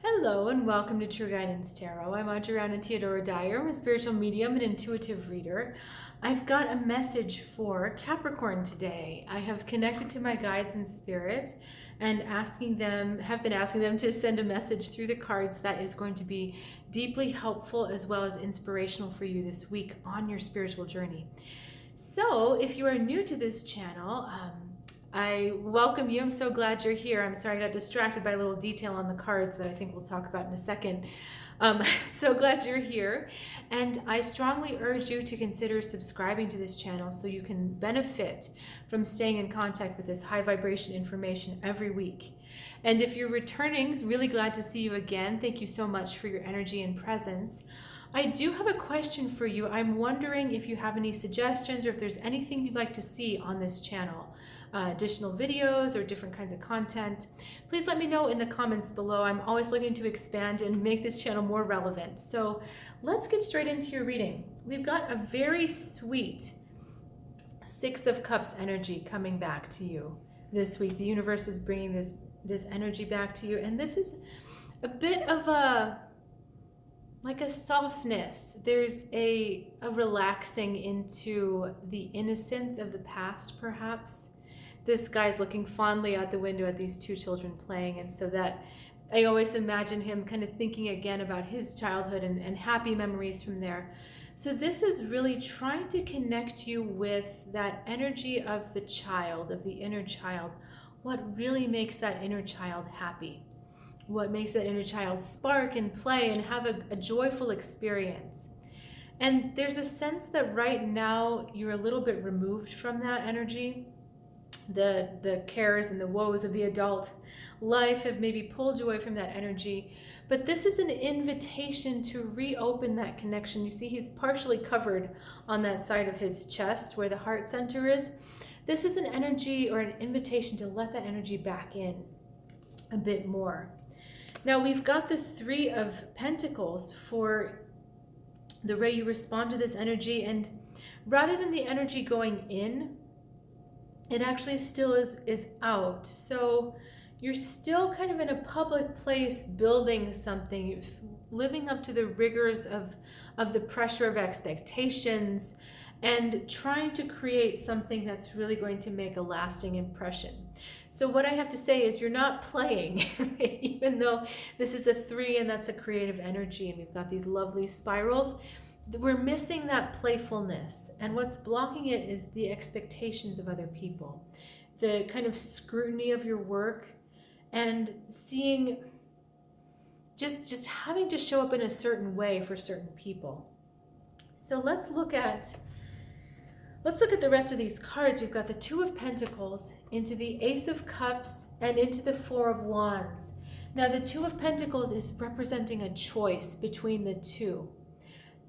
Hello and welcome to True Guidance Tarot. I'm Adriana Teodoro-Dier. I'm a spiritual medium and intuitive reader. I've got a message for Capricorn today. I have connected to my guides in spirit and have been asking them to send a message through the cards that is going to be deeply helpful as well as inspirational for you this week on your spiritual journey. So if you are new to this channel, I welcome you. I'm so glad you're here. I'm sorry I got distracted by a little detail on the cards that I think we'll talk about in a second. I'm so glad you're here. And I strongly urge you to consider subscribing to this channel so you can benefit from staying in contact with this high vibration information every week. And if you're returning, really glad to see you again. Thank you so much for your energy and presence. I do have a question for you. I'm wondering if you have any suggestions or if there's anything you'd like to see on this channel. Additional videos or different kinds of content, please let me know in the comments below. I'm always looking to expand and make this channel more relevant. So let's get straight into your reading. We've got a very sweet Six of Cups energy coming back to you this week. The universe is bringing this energy back to you, and this is a bit of a softness. There's a relaxing into the innocence of the past, perhaps. This guy's looking fondly out the window at these two children playing, and so that I always imagine him kind of thinking again about his childhood and happy memories from there. So this is really trying to connect you with that energy of the child, of the inner child. What really makes that inner child happy? What makes that inner child spark and play and have a joyful experience? And there's a sense that right now you're a little bit removed from that energy. The cares and the woes of the adult life have maybe pulled you away from that energy, but this is an invitation to reopen that connection. You see he's partially covered on that side of his chest where the heart center is. This is an energy or an invitation to let that energy back in a bit more. Now we've got the Three of Pentacles for the way you respond to this energy, and rather than the energy going in, it actually still is out. So you're still kind of in a public place building something, living up to the rigors of the pressure of expectations and trying to create something that's really going to make a lasting impression. So what I have to say is you're not playing, even though this is a 3 and that's a creative energy and we've got these lovely spirals. We're missing that playfulness, and what's blocking it is the expectations of other people, the kind of scrutiny of your work, and seeing just having to show up in a certain way for certain people. So let's look at the rest of these cards. We've got the Two of Pentacles into the Ace of Cups and into the Four of Wands. Now the Two of Pentacles is representing a choice between the two.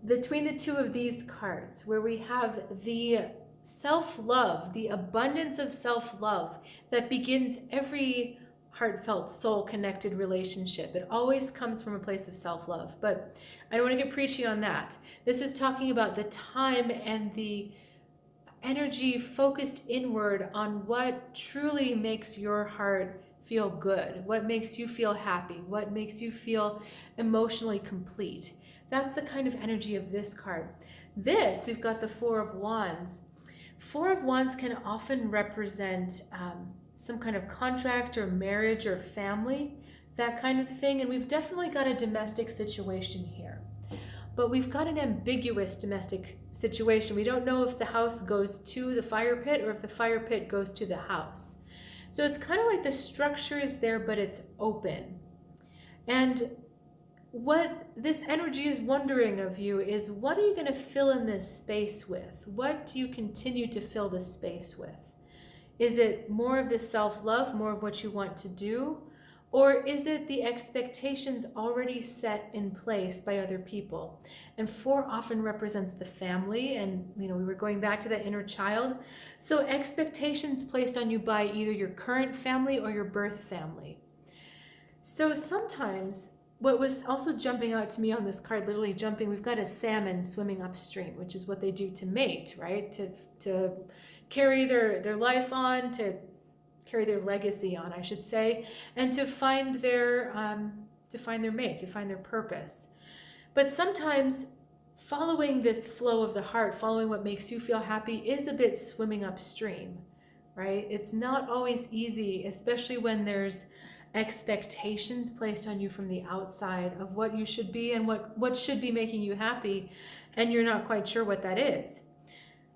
Between the two of these cards, where we have the self-love, the abundance of self-love that begins every heartfelt, soul-connected relationship. It always comes from a place of self-love, but I don't want to get preachy on that. This is talking about the time and the energy focused inward on what truly makes your heart feel good, what makes you feel happy, what makes you feel emotionally complete. That's the kind of energy of this card. We've got the Four of Wands. Four of Wands can often represent some kind of contract or marriage or family, that kind of thing. And we've definitely got a domestic situation here. But we've got an ambiguous domestic situation. We don't know if the house goes to the fire pit or if the fire pit goes to the house. So it's kind of like the structure is there, but it's open. And what this energy is wondering of you is, what are you going to fill in this space with? What do you continue to fill this space with? Is it more of the self-love, more of what you want to do? Or is it the expectations already set in place by other people? And 4 often represents the family, and we were going back to that inner child. So expectations placed on you by either your current family or your birth family. So sometimes what was also jumping out to me on this card, literally jumping, we've got a salmon swimming upstream, which is what they do to mate, right? To carry their life on, to carry their legacy on, I should say, and to find their find their mate, to find their purpose. But sometimes following this flow of the heart, following what makes you feel happy, is a bit swimming upstream, right? It's not always easy, especially when there's expectations placed on you from the outside of what you should be and what should be making you happy, and you're not quite sure what that is.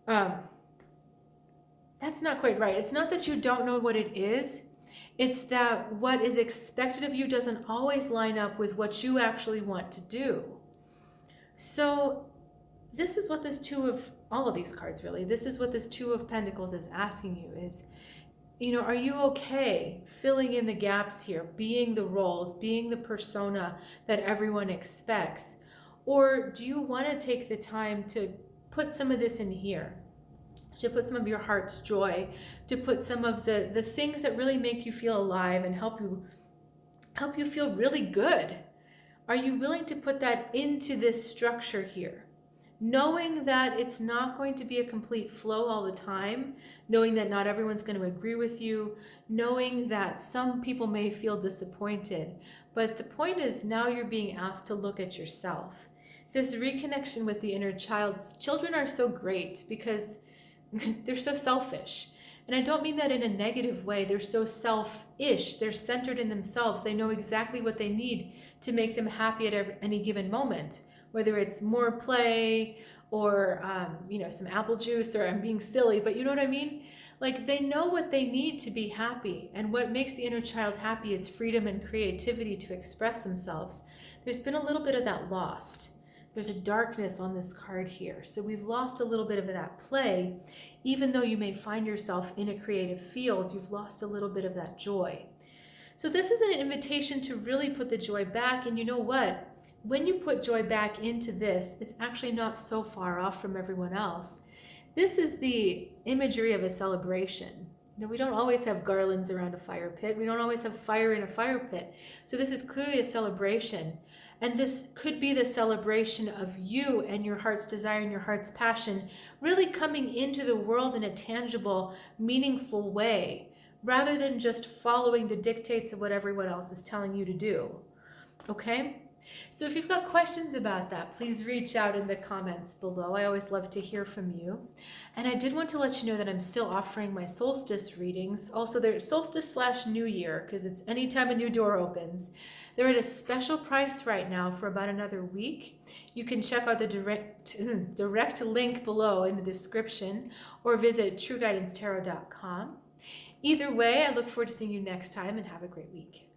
That's not quite right. It's not that you don't know what it is. It's that what is expected of you doesn't always line up with what you actually want to do. So this is what this Two of, all of these cards really, this is what this Two of Pentacles is asking you is, are you okay filling in the gaps here, being the roles, being the persona that everyone expects? Or do you want to take the time to put some of this in here? To put some of your heart's joy, to put some of the things that really make you feel alive and help you feel really good. Are you willing to put that into this structure here? Knowing that it's not going to be a complete flow all the time, knowing that not everyone's going to agree with you, knowing that some people may feel disappointed. But the point is, now you're being asked to look at yourself. This reconnection with the inner child. Children are so great because they're so selfish. And I don't mean that in a negative way. They're so selfish. They're centered in themselves. They know exactly what they need to make them happy at any given moment, whether it's more play or, some apple juice, or I'm being silly, but you know what I mean? Like, they know what they need to be happy. And what makes the inner child happy is freedom and creativity to express themselves. There's been a little bit of that lost. There's a darkness on this card here. So we've lost a little bit of that play. Even though you may find yourself in a creative field, you've lost a little bit of that joy. So this is an invitation to really put the joy back. And you know what? When you put joy back into this, it's actually not so far off from everyone else. This is the imagery of a celebration. We don't always have garlands around a fire pit. We don't always have fire in a fire pit. So this is clearly a celebration. And this could be the celebration of you and your heart's desire and your heart's passion really coming into the world in a tangible, meaningful way, rather than just following the dictates of what everyone else is telling you to do. Okay? So if you've got questions about that, please reach out in the comments below. I always love to hear from you. And I did want to let you know that I'm still offering my solstice readings. Also, they're solstice/New Year, because it's anytime a new door opens. They're at a special price right now for about another week. You can check out the direct link below in the description, or visit trueguidancetarot.com. Either way, I look forward to seeing you next time, and have a great week.